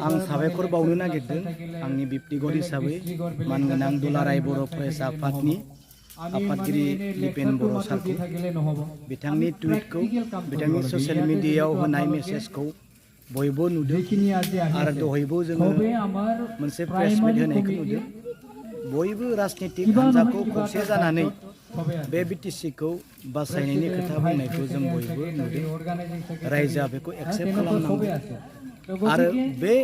आं साबायखर बावनो नागिरदों आंनि बिब्दिगर हिसाबै मानगोनां दुलाराय बर' फरायसा आफादनि आफादगिरि दिपेन बर' सारखौ बिथांनि टुइटखौ बिथांनि ससियेल मिडियायाव होनाय मेसेजखौ बयबो नुदों आरो दहायबो जोङो मोनसे प्रेस मिट होनायखौ नुदों बयबो राजनीतिक हान्जाखौ खौसे जानानै बे बिटिसिखौ बासायनायनि खोथा बुंनायखौ जों बयबो नुदों रायजोआ बेखौ एक्सेप्ट खालामनांगौ आरो बे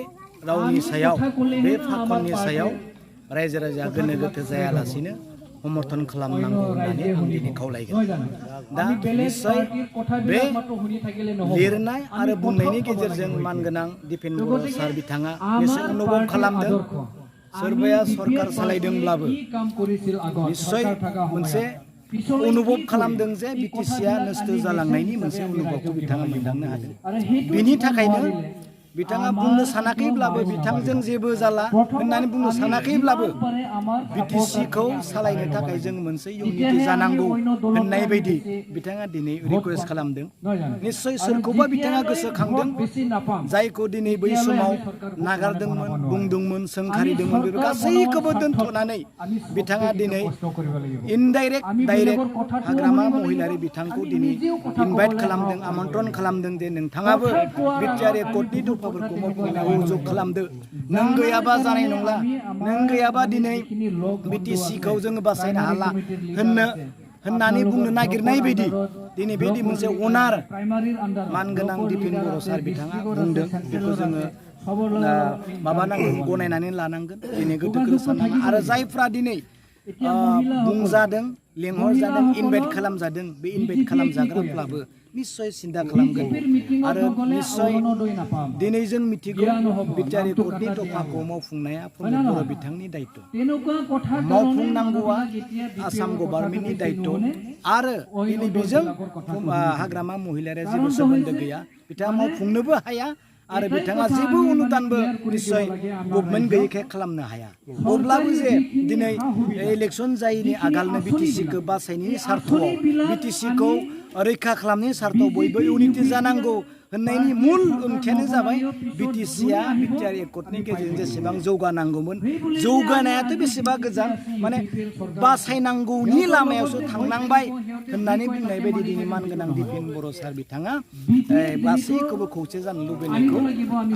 रावनि सायाव बे फाखननि सायाव रायजो राजा गोनो गोथो जायालासिनो समर्थन खालामनांगौ होननानै आं दिनै खावलायगोन दा निश्चय बे लिरनाय आरो बुंनायनि गेजेरजों मानगोनां दिपेन बर' सार बिथाङा निश्चय अनुभब खालामदों सोरबाया सरकार सालायदोंब्लाबो निश्चय मोनसे अनुभब खालामदों जे बिटिसिआ नस्थ' जालांनायनि मोनसे अनुभबखौ बिथाङा मोनदांनो हादों बिनि थाखायनो बिथाङा बुंनो सानाखैब्लाबो बिथांजों जेबो जाला होननानै बुंनो सानाखैब्लाबो बिटिसिखौ सालायनो थाखाय जों मोनसे इउनिटि जानांगौ होननाय बायदि बिथाङा दिनै रिक्वेस्ट खालामदों निश्चय सोरखौबा बिथाङा गोसोखांदों जायखौ दिनै बै समाव नागारदोंमोन बुंदोंमोन सोंखारिदोंमोन बेफोर गासैखौबो दोनथ'नानै बिथाङा दिनै इनडाइरेक्ट डाइरेक्ट हाग्रामा महिलारि बिथांखौ दिनै इनभाइट खालामदों आमन्त्रण खालामदों जे नोंथाङाबो बिटिआर एकर्डनि दफाफोरखौ मावफुंनायाव जग खालामदो नों गैयाबा जानाय नंला नों गैयाबा दिनै बिटिसिखौ जोङो बासायनो हाला होननानै बुंनो नागिरनाय बायदि दिनै बेदि मोनसे अनार मानगोनां दिपेन बर' सार बिथाङा बुंदों बेखौ जोङो माबानांगोन गनायनानै लानांगोन दिनै गोथौ साननांगोन आरो जायफ्रा दिनै बुंजादों लेंहरजादों इनभाइट खालामजादों बे इनभाइट खालामजाग्राफ्राबो निश्चय सिन्था खालामगोन आरो निश्चय दिनै जों मिथिगौ बिटिआर एकर्डनि दफाखौ मावफुंनाया प्रमद बर' बिथांनि दायित्व मावफुंनांगौआ आसाम गभर्नमेन्टनि दायित्व आरो दिनै बेजों हाग्रामा महिलारिया जेबो सोमोन्दो गैया बिथाङा मावफुंनोबो हाया आरो बिथाङा जेबो अनुदानबो निश्चय गभर्नमेन्ट गैयैखाय खालामनो हाया अब्लाबो जे दिनै इलेक्सन जायैनि आगोलनो बिटिसिखौ बासायनायनि सार्थआव बिटिसिखौ रैखा खालामनायनि सार्थआव बयबो इउनिटि जानांगौ होननायनि मुल ओंथियानो जाबाय बिटिसिआ बिटिआर एकर्डनि गेजेरजों जेसेबां जौगानांगौमोन जौगानायाथ' बेसेबा गोजान माने बासायनांगौनि लामायावसो थांनांबाय होननानै बुंनाय बायदि दिनै मानगोनां दिपेन बर' सार बिथाङा गासैखौबो खौसे जानो लुबैनायखौ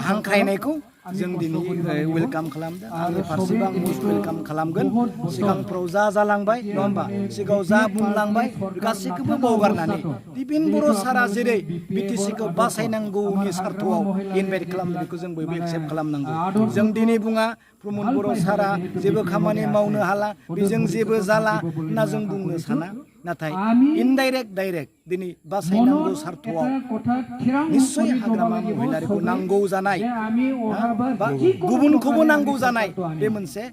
हांख्रायनायखौ जों दिनै वेलकाम खालामदों आंनि फारसेबो आं मस्ट वेलकाम खालामगोन सिगांफ्राव जा जालांबाय नङा होमबा सिगाङाव जा बुंलांबाय गासैखौबो बावगारनानै दिपेन बर' सारा जेरै बिटिसिखौ बासायनांगौनि सार्थआव इनभाइट खालामदों बेखौ जों बयबो एक्सेप्ट खालामनांगौ जों दिनै बुङा प्रमद बर' सारा जेबो खामानि मावनो हाला बेजों जेबो जाला होनना जों बुंनो साना नाथाय इनडाइरेक्ट डाइरेक्ट दिनै बासायनांगौ सार्थआव निश्चय हाग्रामा महिलारिखौ नांगौ जानाय बा गुबुनखौबो नांगौ जानाय बे मोनसे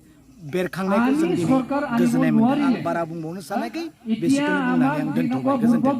बेरखांनायखौ जों दिनै गोजोननाय मोनदों आं बारा बुंबावनो सानाखै बेसेखौनो बुंनानै आं दोनथ'बाय गोजोन्थों।